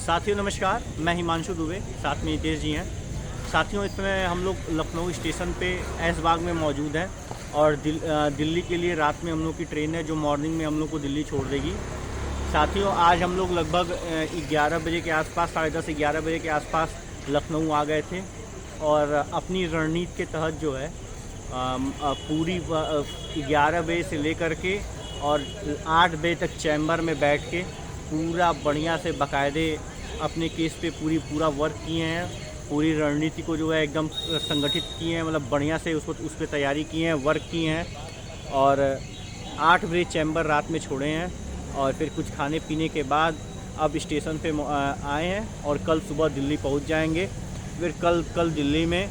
साथियों नमस्कार, मैं हिमांशु दुबे, साथ में हितेश जी हैं। साथियों, इस समय हम लोग लखनऊ स्टेशन पे ऐशबाग में मौजूद हैं और दिल्ली के लिए रात में हम लोग की ट्रेन है जो मॉर्निंग में हम लोग को दिल्ली छोड़ देगी। साथियों, आज हम लोग लगभग 11 बजे के आसपास, 10:30 से 11 बजे के आसपास लखनऊ आ गए थे और अपनी रणनीति के तहत जो है पूरी 11 बजे से लेकर के और 8 बजे तक चैम्बर में बैठ के पूरा बढ़िया से बाकायदे अपने केस पे पूरा वर्क किए हैं। पूरी रणनीति को जो है एकदम संगठित किए हैं, मतलब बढ़िया से उस पर तैयारी किए हैं, वर्क किए हैं और 8 बजे चैम्बर रात में छोड़े हैं और फिर कुछ खाने पीने के बाद अब स्टेशन पे आए हैं और कल सुबह दिल्ली पहुंच जाएंगे। फिर कल दिल्ली में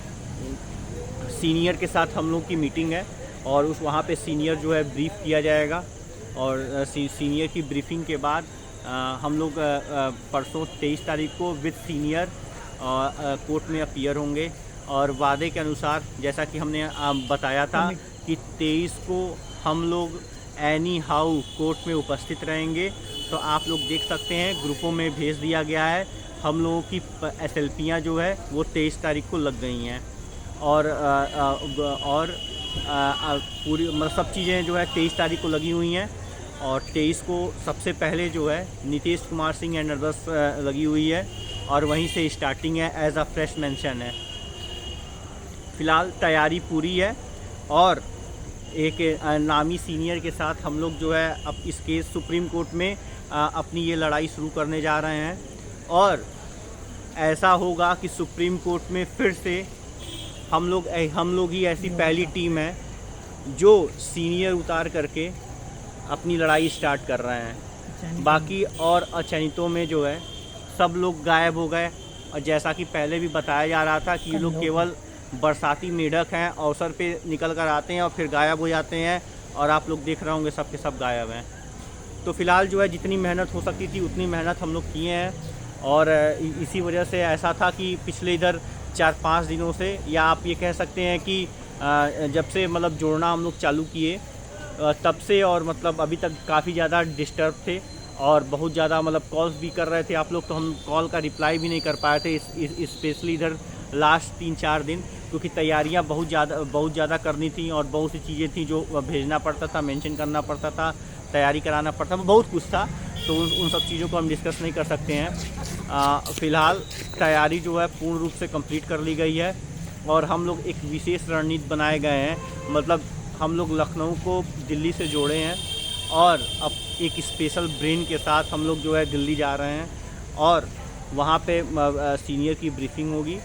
सीनियर के साथ हम लोग की मीटिंग है और वहाँ पे सीनियर जो है ब्रीफ किया जाएगा और सीनियर की ब्रीफिंग के बाद हम लोग परसों 23 तारीख को विद सीनियर कोर्ट में अपीयर होंगे और वादे के अनुसार जैसा कि हमने बताया था कि 23 को हम लोग एनी हाउ कोर्ट में उपस्थित रहेंगे। तो आप लोग देख सकते हैं ग्रुपों में भेज दिया गया है। हम लोगों की SLPयाँ जो है वो 23 तारीख को लग गई हैं और पूरी मतलब सब चीज़ें जो है 23 तारीख को लगी हुई हैं और 23 को सबसे पहले जो है नीतीश कुमार सिंह एंड अदर्स लगी हुई है और वहीं से स्टार्टिंग है, एज अ फ्रेश मेंशन है। फ़िलहाल तैयारी पूरी है और एक नामी सीनियर के साथ हम लोग जो है अब इस केस सुप्रीम कोर्ट में अपनी ये लड़ाई शुरू करने जा रहे हैं और ऐसा होगा कि सुप्रीम कोर्ट में फिर से हम लोग ही ऐसी पहली टीम है जो सीनियर उतार करके अपनी लड़ाई स्टार्ट कर रहे हैं। बाकी और अचयनितों में जो है सब लोग गायब हो गए और जैसा कि पहले भी बताया जा रहा था कि ये लोग केवल बरसाती मेढक हैं, अवसर पे निकल कर आते हैं और फिर गायब हो जाते हैं और आप लोग देख रहे होंगे सब के सब गायब हैं। तो फ़िलहाल जो है जितनी मेहनत हो सकती थी उतनी मेहनत हम लोग किए हैं और इसी वजह से ऐसा था कि पिछले इधर 4-5 दिनों से, या आप ये कह सकते हैं कि जब से मतलब जोड़ना हम लोग चालू किए तब से और मतलब अभी तक काफ़ी ज़्यादा डिस्टर्ब थे और बहुत ज़्यादा मतलब कॉल्स भी कर रहे थे आप लोग, तो हम कॉल का रिप्लाई भी नहीं कर पाए थे स्पेशली इधर लास्ट 3-4 दिन, क्योंकि तैयारियां बहुत ज़्यादा करनी थी और बहुत सी चीज़ें थी जो भेजना पड़ता था, मेंशन करना पड़ता था, तैयारी कराना पड़ता था, बहुत कुछ था। तो उन सब चीज़ों को हम डिस्कस नहीं कर सकते हैं। फ़िलहाल तैयारी जो है पूर्ण रूप से कंप्लीट कर ली गई है और हम लोग एक विशेष रणनीति बनाए गए हैं। मतलब हम लोग लखनऊ को दिल्ली से जोड़े हैं और अब एक स्पेशल ब्रेन के साथ हम लोग जो है दिल्ली जा रहे हैं और वहाँ पे सीनियर की ब्रीफिंग होगी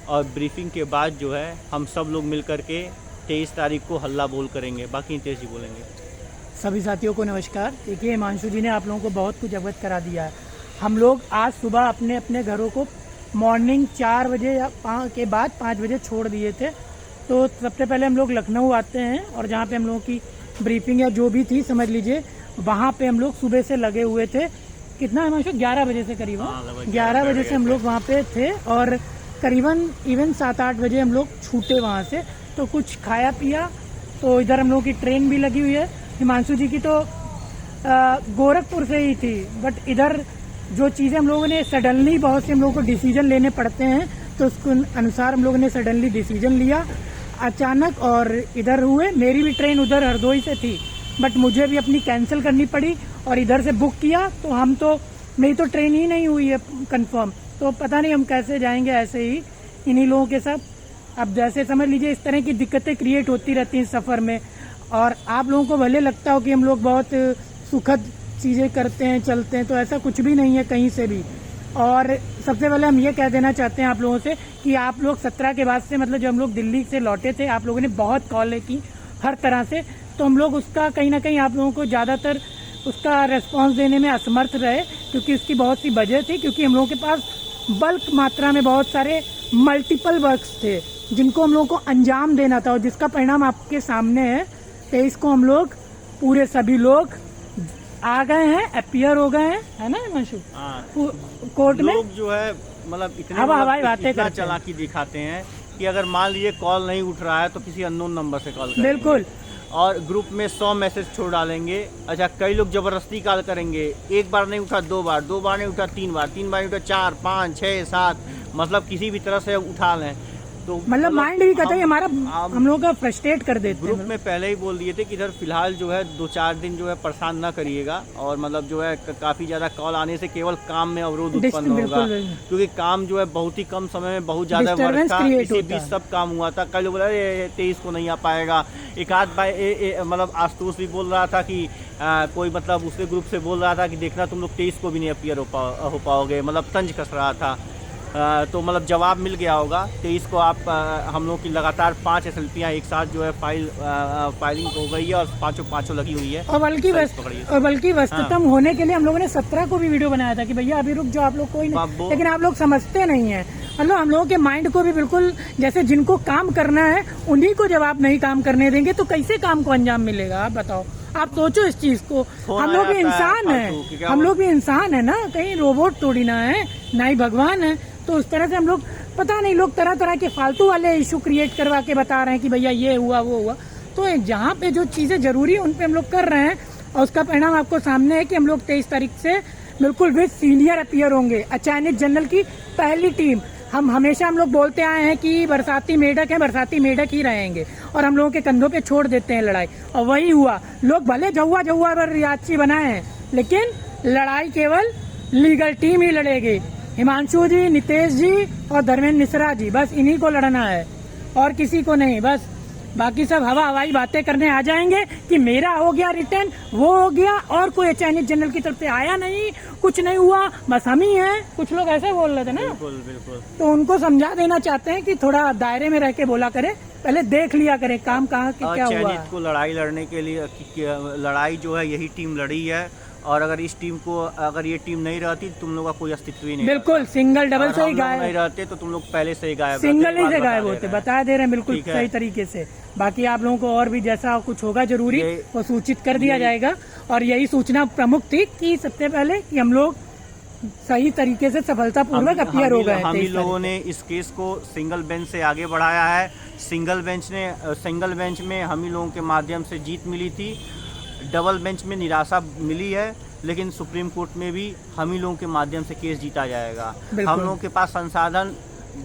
और ब्रीफिंग के बाद जो है हम सब लोग मिल कर के 23 तारीख को हल्ला बोल करेंगे। बाकी हितेश जी बोलेंगे। सभी साथियों को नमस्कार। देखिए, हिमांशु जी ने आप लोगों को बहुत कुछ अवगत करा दिया है। हम लोग आज सुबह अपने अपने घरों को मॉर्निंग 4 बजे या के बाद 5 बजे छोड़ दिए थे। तो सबसे पहले हम लोग लखनऊ आते हैं और जहाँ पे हम लोगों की ब्रीफिंग या जो भी थी समझ लीजिए, वहाँ पे हम लोग सुबह से लगे हुए थे। कितना हिमांशु? 11 बजे से करीबन 11 बजे से हम लोग वहाँ पे थे और करीबन इवन 7-8 बजे हम लोग छूटे वहाँ से। तो कुछ खाया पिया, तो इधर हम लोगों की ट्रेन भी लगी हुई है। हिमांशु जी की तो गोरखपुर से ही थी, बट इधर जो चीज़ें हम लोगों ने सडनली बहुत से हम लोगों को डिसीजन लेने पड़ते हैं, तो उसके अनुसार हम लोगों ने सडनली डिसीजन लिया अचानक और इधर हुए। मेरी भी ट्रेन उधर हरदोई से थी, बट मुझे भी अपनी कैंसिल करनी पड़ी और इधर से बुक किया। तो मेरी तो ट्रेन ही नहीं हुई है कंफर्म, तो पता नहीं हम कैसे जाएंगे ऐसे ही इन्हीं लोगों के साथ। अब जैसे समझ लीजिए इस तरह की दिक्कतें क्रिएट होती रहती हैं सफ़र में और आप लोगों को भले लगता हो कि हम लोग बहुत सुखद चीज़ें करते हैं, चलते हैं, तो ऐसा कुछ भी नहीं है कहीं से भी। और सबसे पहले हम ये कह देना चाहते हैं आप लोगों से कि आप लोग 17 के बाद से, मतलब जब हम लोग दिल्ली से लौटे थे, आप लोगों ने बहुत कॉलें की हर तरह से, तो हम लोग उसका कहीं ना कहीं आप लोगों को ज़्यादातर उसका रेस्पॉन्स देने में असमर्थ रहे, क्योंकि उसकी बहुत सी वजह थी। क्योंकि हम लोगों के पास बल्क मात्रा में बहुत सारे मल्टीपल वर्क्स थे जिनको हम लोगों को अंजाम देना था और जिसका परिणाम आपके सामने है। 23 को हम लोग पूरे सभी लोग आ गए हैं, अपीयर हो गए हैं, है ना हिमांशु? कोर्ट में लोग जो है मतलब हवाई बातें इतना चालाकी दिखाते हैं कि अगर मान लीजिए कॉल नहीं उठ रहा है तो किसी अननोन नंबर से कॉल करेंगे। बिल्कुल। और ग्रुप में 100 मैसेज छोड़ डालेंगे। अच्छा, कई लोग ज़बरदस्ती कॉल करेंगे, एक बार नहीं उठा 2 बार, 2 बार नहीं उठा 3 बार, 3 बार नहीं उठा 4, 5, 6, 7, मतलब किसी भी तरह से उठा लें। तो मतलब माइंड भी कहता है हमारा, हम लोगों का फ्रस्ट्रेट कर देते हैं। ग्रुप में पहले ही बोल दिए थे कि इधर फिलहाल जो है 2-4 दिन जो है परेशान ना करिएगा, और मतलब जो है काफ़ी ज़्यादा कॉल आने से केवल काम में अवरोध उत्पन्न होगा, क्योंकि काम जो है बहुत ही कम समय में बहुत ज़्यादा वर्क था, इसी बीच सब काम हुआ था। कल लोग बोला 23 को नहीं आ पाएगा। एक आध भाई मतलब आशुतोष भी बोल रहा था कि कोई मतलब उसके ग्रुप से बोल रहा था कि देखना तुम लोग 23 को भी नहीं अपीयर हो पाओगे, मतलब तंज कस रहा था। तो मतलब जवाब मिल गया होगा। 23 को आप हम लोग की लगातार 5 SLPयाँ एक साथ जो है फाइलिंग हो गई है, और पाँचों लगी हुई है। और बल्कि वस्तुतम होने के लिए हम लोगों ने 17 को भी वीडियो बनाया था कि भैया अभी रुक जाओ, आप लोग कोई नहीं, लेकिन आप लोग समझते नहीं है। मतलब हम लोगों के माइंड को भी बिल्कुल, जैसे जिनको काम करना है उन्हीं को जब आप नहीं काम करने देंगे तो कैसे काम को अंजाम मिलेगा? आप बताओ, आप सोचो इस चीज को। हम लोग भी इंसान है, हम लोग भी इंसान है ना, कहीं रोबोट थोड़ी ना है, ना ही भगवान है। तो उस तरह से हम लोग, पता नहीं, लोग तरह तरह के फालतू वाले इशू क्रिएट करवा के बता रहे हैं कि भैया ये हुआ वो हुआ। तो जहाँ पे जो चीजें जरूरी है उन पे हम लोग कर रहे हैं, और उसका परिणाम आपको सामने है कि हम लोग 23 तारीख से बिल्कुल भी सीनियर अपीयर होंगे, अचानक जनरल की पहली टीम। हम लोग बोलते आए हैं कि बरसाती मेढक है, बरसाती मेढक ही रहेंगे, और हम लोगों के कंधों पे छोड़ देते हैं लड़ाई, और वही हुआ। लोग भले जौआ पर रियाची बनाए हैं, लेकिन लड़ाई केवल लीगल टीम ही लड़ेगी। हिमांशु जी, नितेश जी और धर्मेंद्र मिश्रा जी, बस इन्हीं को लड़ना है और किसी को नहीं। बस बाकी सब हवाई बातें करने आ जाएंगे कि मेरा हो गया रिटर्न, वो हो गया, और कोई चाइनीज जनरल की तरफ से आया नहीं, कुछ नहीं हुआ, बस हम ही हैं। कुछ लोग ऐसे बोल रहे थे ना। बिल्कुल। तो उनको समझा देना चाहते हैं कि थोड़ा दायरे में रह के बोला करे, पहले देख लिया करे काम कहाँ के क्या हुआ। चाइनीज को लड़ाई लड़ने के लिए लड़ाई जो है यही टीम लड़ी है, और अगर इस टीम को, अगर ये टीम नहीं रहती तो तुम लोग का कोई अस्तित्व ही नहीं। बिल्कुल, सिंगल डबल से ही गायब नहीं रहते तो तुम लोग पहले से ही गायब, सिंगल ही से गायब होते, बता दे रहे हैं बिल्कुल सही तरीके से। बाकी आप लोगों को और भी जैसा कुछ होगा जरूरी वो सूचित कर दिया जाएगा, और यही सूचना प्रमुख थी कि सबसे पहले कि हम लोग सही तरीके से सफलतापूर्वक अपीयर हो गए। हम ही लोगों ने इस केस को सिंगल बेंच से आगे बढ़ाया है। सिंगल बेंच में हम ही लोगों के माध्यम से जीत मिली थी, डबल बेंच में निराशा मिली है, लेकिन सुप्रीम कोर्ट में भी हम ही लोगों के माध्यम से केस जीता जाएगा। हम लोगों के पास संसाधन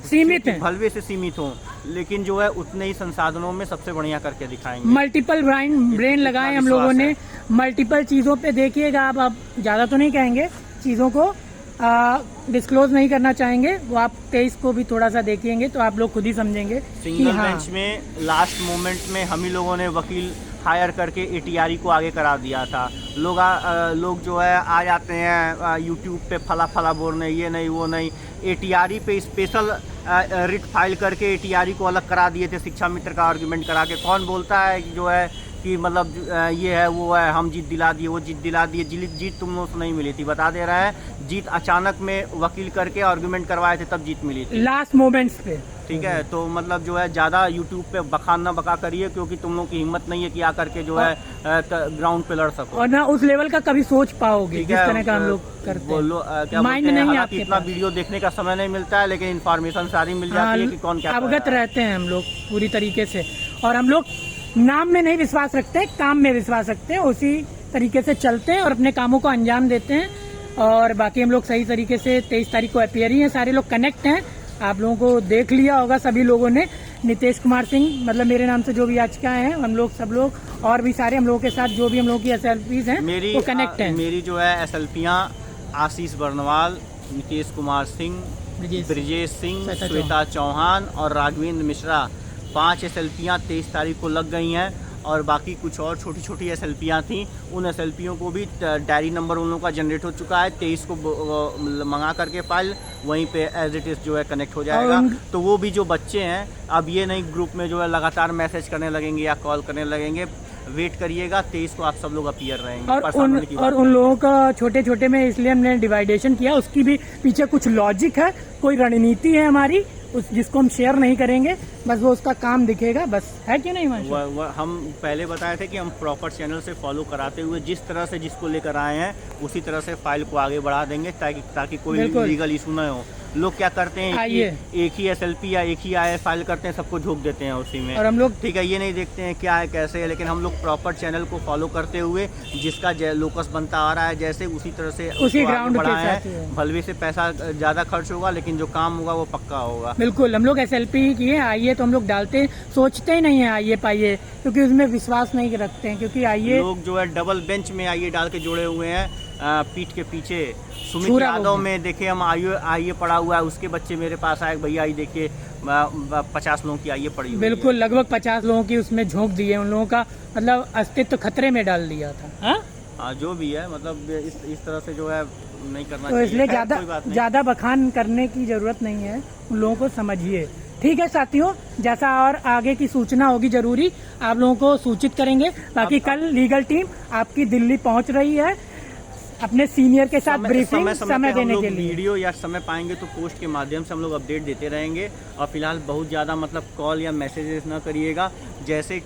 सीमित है, भलवे से सीमित हो, लेकिन जो है उतने ही संसाधनों में सबसे बढ़िया करके दिखाएंगे। मल्टीपल ब्रेन लगाए हम लोगों ने, मल्टीपल चीजों पे देखिएगा। आप ज्यादा तो नहीं कहेंगे, चीजों को डिस्क्लोज नहीं करना चाहेंगे, वो आप 23 को भी थोड़ा सा देखेंगे तो आप लोग खुद ही समझेंगे। सिंगल बेंच में लास्ट मोमेंट में हम ही लोगों ने वकील हायर करके ATRE को आगे करा दिया था। लोग जो है आ जाते हैं यूट्यूब पे फला बोलने, ये नहीं वो नहीं। ATRE पे स्पेशल रिट फाइल करके ATRE को अलग करा दिए थे, शिक्षा मित्र का आर्गुमेंट करा के। कौन बोलता है जो है कि मतलब ये है वो है, हम जीत दिला दिए, वो जीत दिला दिए। जीत तुम लोगों से नहीं मिली थी, बता दे रहे हैं। जीत अचानक में वकील करके आर्गुमेंट करवाए थे, तब जीत मिली थी लास्ट मोमेंट्स पे। ठीक है, तो मतलब जो है ज़्यादा यूट्यूब पे बखान ना बका करिए, क्योंकि तुम लोग की हिम्मत नहीं है कि आकर के जो है ग्राउंड पे लड़ सको, और ना उस लेवल का कभी सोच पाओगे जिस तरह का हम लोग करते हैं। क्या माइंड नहीं आपके इतना वीडियो देखने का समय नहीं मिलता है, लेकिन इन्फॉर्मेशन सारी मिल जाती है कि कौन क्या अवगत रहते हैं हम लोग पूरी तरीके से। और हम लोग नाम में नहीं विश्वास रखते, काम में विश्वास रखते हैं, उसी तरीके से चलते हैं और अपने कामों को अंजाम देते हैं। और बाकी हम लोग सही तरीके से 23 तारीख को अपीयर ही हैं, सारे लोग कनेक्ट हैं। आप लोगों को देख लिया होगा सभी लोगों ने। नितेश कुमार सिंह, मतलब मेरे नाम से जो भी याचिकाएं हैं, हम लोग सब लोग और भी सारे हम लोगों के साथ जो भी हम लोगों की SLPs हैं वो कनेक्ट हैं। मेरी जो है SLPयाँ आशीष बर्नवाल, नितेश कुमार सिंह, ब्रिजेश सिंह, श्वेता चौहान और राघवेंद्र मिश्रा, 5 SLPयाँ 23 तारीख को लग गई हैं। और बाकी कुछ और छोटी छोटी SLPयाँ थी, उन SLPयों को भी डायरी नंबर उन लोगों का जनरेट हो चुका है। 23 को मंगा करके फाइल वहीं पे एज इट इज जो है कनेक्ट हो जाएगा। तो वो भी जो बच्चे हैं, अब ये नहीं ग्रुप में जो है लगातार मैसेज करने लगेंगे या कॉल करने लगेंगे। वेट करिएगा, 23 को आप सब लोग अपीयर रहेंगे। और उन लोगों का छोटे छोटे में इसलिए हमने डिवाइडेशन किया, उसकी भी पीछे कुछ लॉजिक है, कोई रणनीति है हमारी, जिसको हम शेयर नहीं करेंगे, बस वो उसका काम दिखेगा, बस है कि नहीं। हम पहले बताए थे कि हम प्रॉपर चैनल से फॉलो कराते हुए जिस तरह से जिसको लेकर आए हैं उसी तरह से फाइल को आगे बढ़ा देंगे, ताकि कोई लीगल इशू न हो। लोग क्या करते हैं आइए। कि एक ही SLP या एक ही IF फाइल करते हैं, सबको झोंक देते हैं उसी में। और हम लोग ठीक है, ये नहीं देखते हैं क्या है कैसे है, लेकिन हम लोग प्रॉपर चैनल को फॉलो करते हुए जिसका लोकस बनता आ रहा है जैसे उसी तरह से उसी उसको आगे ग्राउंड के बढ़ाए साथ ही है। हैं। भलवे से पैसा ज़्यादा खर्च होगा, लेकिन जो काम होगा वो पक्का होगा। बिल्कुल, हम लोग SLP ही किए। आइए तो हम लोग डालते सोचते ही नहीं है आइए पाइए, क्योंकि उसमें विश्वास नहीं रखते हैं। क्योंकि आइए लोग जो है डबल बेंच में आइए डाल के जोड़े हुए हैं, पीठ के पीछे। सुमित छुरा यादव बोलते में देखे हम आइए पड़ा हुआ है, उसके बच्चे मेरे पास आए, भैया आई देखिए 50 लोगों की आइए पड़ी हुई है। बिल्कुल लगभग 50 लोगों की उसमें झोंक दिए, उन लोगों का मतलब अस्तित्व खतरे में डाल दिया था। हाँ, हाँ, जो भी है, मतलब इस तरह से जो है नहीं करना तो चाहिए। इसलिए खैर, कोई बात नहीं। ज्यादा बखान करने की जरूरत नहीं है, उन लोगों को समझिए। ठीक है साथियों, जैसा और आगे की सूचना होगी जरूरी आप लोगों को सूचित करेंगे। बाकी कल लीगल टीम आपकी दिल्ली पहुंच रही है अपने सीनियर के साथ ब्रीफिंग समय पे हम देने लोग के लिए। वीडियो या समय पाएंगे तो पोस्ट के माध्यम से हम लोग अपडेट देते रहेंगे। और फिलहाल बहुत ज़्यादा मतलब कॉल या मैसेजेस ना करिएगा, जैसे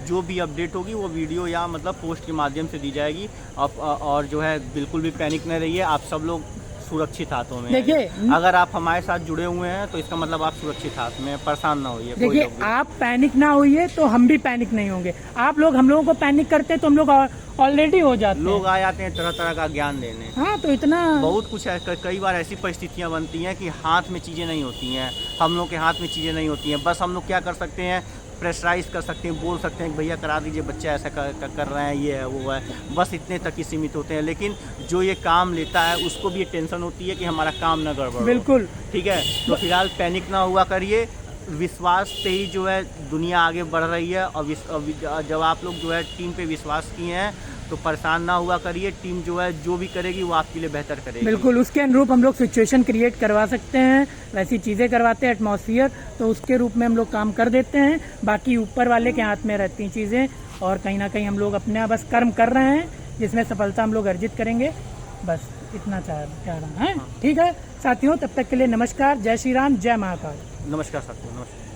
जो भी अपडेट होगी वो वीडियो या मतलब पोस्ट के माध्यम से दी जाएगी। और जो है बिल्कुल भी पैनिक न रहिए, आप सब लोग सुरक्षित हाथों में। देखिए, अगर आप हमारे साथ जुड़े हुए हैं तो इसका मतलब आप सुरक्षित हाथ में, परेशान ना होइए। कोई देखिए, लोग भी। आप पैनिक ना होइए तो हम भी पैनिक नहीं होंगे। आप लोग हम लोगों को पैनिक करते तो हम लोग ऑलरेडी हो जाते लोग आ जाते हैं तरह तरह का ज्ञान देने। हाँ, तो इतना बहुत कुछ है। कई बार ऐसी परिस्थितियां बनती हैं कि हाथ में चीज़ें नहीं होती हैं, हम लोग के हाथ में चीज़ें नहीं होती हैं। बस हम लोग क्या कर सकते हैं, प्रेशराइज कर सकते हैं, बोल सकते हैं कि भैया करा दीजिए, बच्चा ऐसा कर रहे हैं, ये है वो है, बस इतने तक ही सीमित होते हैं। लेकिन जो ये काम लेता है उसको भी ये टेंशन होती है कि हमारा काम न गड़बड़ हो। बिल्कुल। ठीक है, तो फिलहाल पैनिक ना हुआ करिए। विश्वास पे ही जो है दुनिया आगे बढ़ रही है। और जब आप लोग जो है टीम पे विश्वास किए हैं तो परेशान ना हुआ करिए। टीम जो है जो भी करेगी वो आपके लिए बेहतर करेगी। बिल्कुल, उसके अनुरूप हम लोग सिचुएशन क्रिएट करवा सकते हैं, वैसी चीज़ें करवाते हैं, एटमॉस्फियर, तो उसके रूप में हम लोग काम कर देते हैं। बाकी ऊपर वाले के हाथ में रहती हैं चीज़ें, और कहीं ना कहीं हम लोग अपने बस कर्म कर रहे हैं जिसमें सफलता हम लोग अर्जित करेंगे। बस इतना चाह रहा है। ठीक है साथियों, तब तक के लिए नमस्कार, जय श्री राम, जय महाकाल। नमस्कार साथियों, नमस्कार।